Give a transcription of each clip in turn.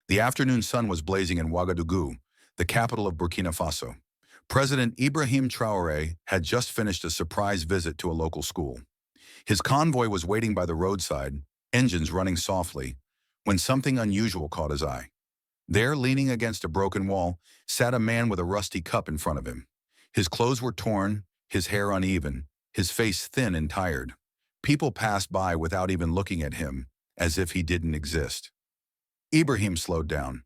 The afternoon sun was blazing in Ouagadougou, the capital of Burkina Faso. President Ibrahim Traoré had just finished a surprise visit to a local school. His convoy was waiting by the roadside, engines running softly, when something unusual caught his eye. There, leaning against a broken wall, sat a man with a rusty cup in front of him. His clothes were torn, his hair uneven, his face thin and tired. People passed by without even looking at him, as if he didn't exist. Ibrahim slowed down.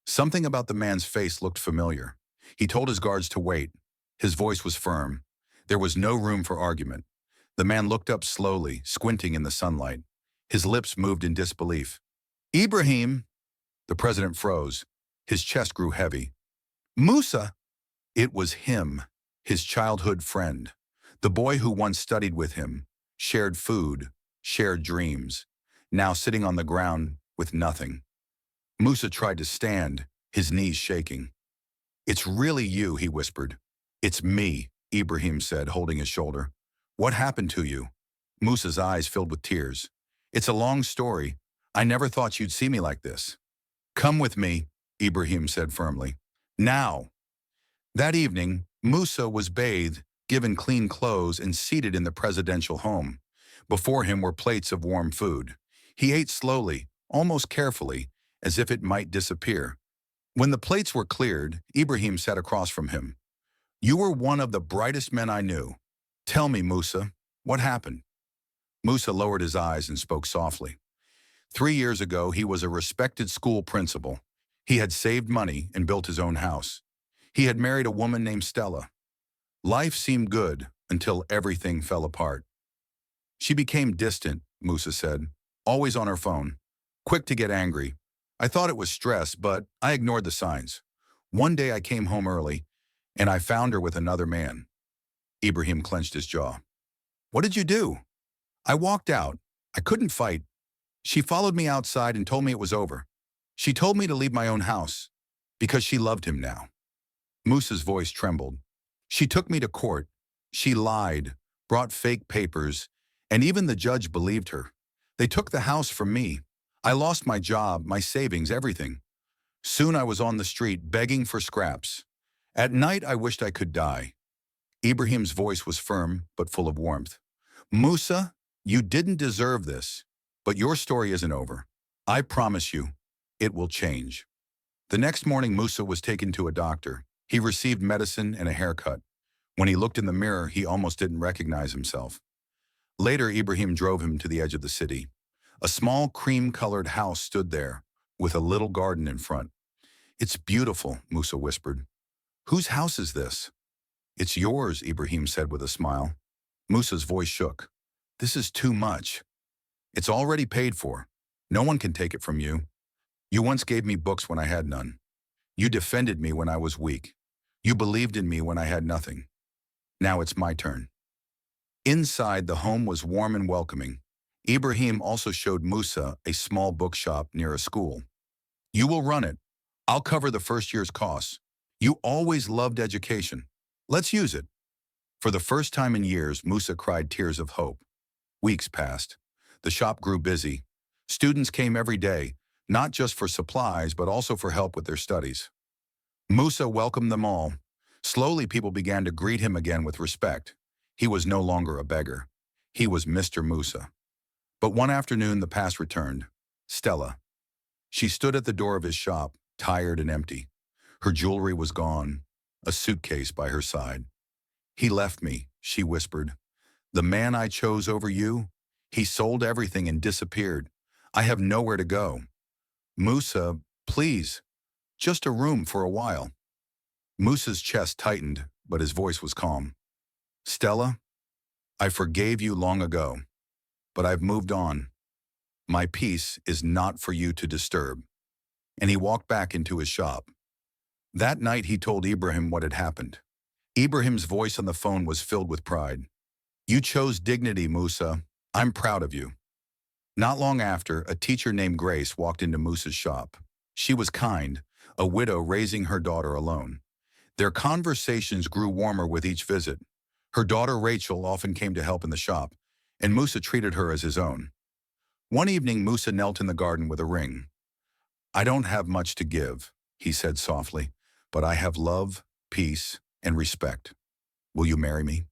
Something about the man's face looked familiar. He told his guards to wait. His voice was firm. There was no room for argument. The man looked up slowly, squinting in the sunlight. His lips moved in disbelief. "Ibrahim!" The president froze. His chest grew heavy. "Musa!" It was him, his childhood friend. The boy who once studied with him, shared food, shared dreams, now sitting on the ground with nothing. Musa tried to stand, his knees shaking. "It's really you," he whispered. "It's me," Ibrahim said, holding his shoulder. "What happened to you?" Musa's eyes filled with tears. "It's a long story. I never thought you'd see me like this." "Come with me," Ibrahim said firmly. "Now." That evening, Musa was bathed, given clean clothes, and seated in the presidential home. Before him were plates of warm food. He ate slowly, almost carefully, as if it might disappear. When the plates were cleared, Ibrahim sat across from him. "You were one of the brightest men I knew. Tell me, Musa, what happened?" Musa lowered his eyes and spoke softly. 3 years ago, he was a respected school principal. He had saved money and built his own house. He had married a woman named Stella. Life seemed good until everything fell apart. "She became distant," Musa said, "always on her phone, quick to get angry. I thought it was stress, but I ignored the signs. One day I came home early, and I found her with another man." Ibrahim clenched his jaw. "What did you do?" "I walked out. I couldn't fight. She followed me outside and told me it was over. She told me to leave my own house, because she loved him now." Musa's voice trembled. "She took me to court. She lied, brought fake papers, and even the judge believed her. They took the house from me. I lost my job, my savings, everything. Soon I was on the street begging for scraps. At night I wished I could die." Ibrahim's voice was firm but full of warmth. "Musa, you didn't deserve this, but your story isn't over. I promise you, it will change." The next morning, Musa was taken to a doctor. He received medicine and a haircut. When he looked in the mirror, he almost didn't recognize himself. Later, Ibrahim drove him to the edge of the city. A small cream-colored house stood there, with a little garden in front. "It's beautiful," Musa whispered. "Whose house is this?" "It's yours," Ibrahim said with a smile. Musa's voice shook. "This is too much. It's already paid for. No one can take it from you. You once gave me books when I had none. You defended me when I was weak. You believed in me when I had nothing. Now it's my turn." Inside, the home was warm and welcoming. Ibrahim also showed Musa a small bookshop near a school. "You will run it. I'll cover the first year's costs. You always loved education. Let's use it." For the first time in years, Musa cried tears of hope. Weeks passed. The shop grew busy. Students came every day, not just for supplies, but also for help with their studies. Musa welcomed them all. Slowly, people began to greet him again with respect. He was no longer a beggar. He was Mr. Musa. But one afternoon, the past returned. Stella. She stood at the door of his shop, tired and empty. Her jewelry was gone, a suitcase by her side. "He left me," she whispered. "The man I chose over you, he sold everything and disappeared. I have nowhere to go. Musa, please, just a room for a while." Musa's chest tightened, but his voice was calm. "Stella, I forgave you long ago, but I've moved on. My peace is not for you to disturb." And he walked back into his shop. That night he told Ibrahim what had happened. Ibrahim's voice on the phone was filled with pride. "You chose dignity, Musa. I'm proud of you." Not long after, a teacher named Grace walked into Musa's shop. She was kind, a widow raising her daughter alone. Their conversations grew warmer with each visit. Her daughter Rachel often came to help in the shop, and Musa treated her as his own. One evening, Musa knelt in the garden with a ring. I don't have much to give, he said softly, but I have love, peace, and respect. Will you marry me?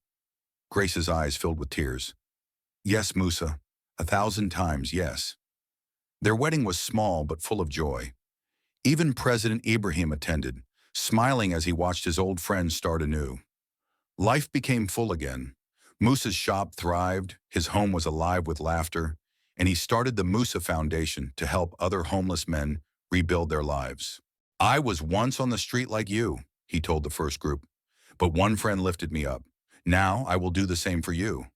Grace's eyes filled with tears. Yes, Musa, 1,000 times yes. Their wedding was small but full of joy. Even President Ibrahim attended, smiling as he watched his old friends start anew. Life became full again. Musa's shop thrived, his home was alive with laughter, and he started the Musa Foundation to help other homeless men rebuild their lives. I was once on the street like you, he told the first group, but one friend lifted me up. Now I will do the same for you.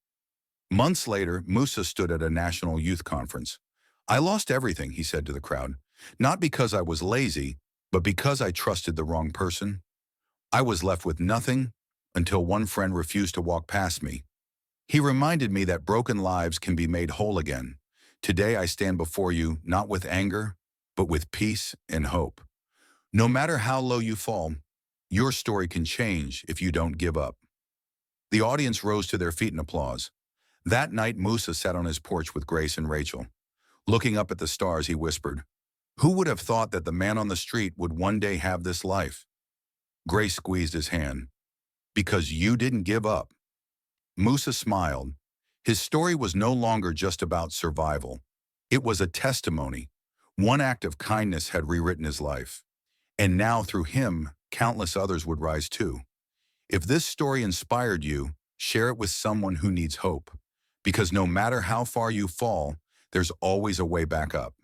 Months later, Musa stood at a national youth conference. I lost everything, he said to the crowd, not because I was lazy, but because I trusted the wrong person. I was left with nothing until one friend refused to walk past me. He reminded me that broken lives can be made whole again. Today I stand before you not with anger, but with peace and hope. No matter how low you fall, your story can change if you don't give up. The audience rose to their feet in applause. That night, Musa sat on his porch with Grace and Rachel. Looking up at the stars, he whispered, "Who would have thought that the man on the street would one day have this life?" Grace squeezed his hand. "Because you didn't give up." Musa smiled. His story was no longer just about survival. It was a testimony. One act of kindness had rewritten his life. And now, through him, countless others would rise too. If this story inspired you, share it with someone who needs hope. Because no matter how far you fall, there's always a way back up.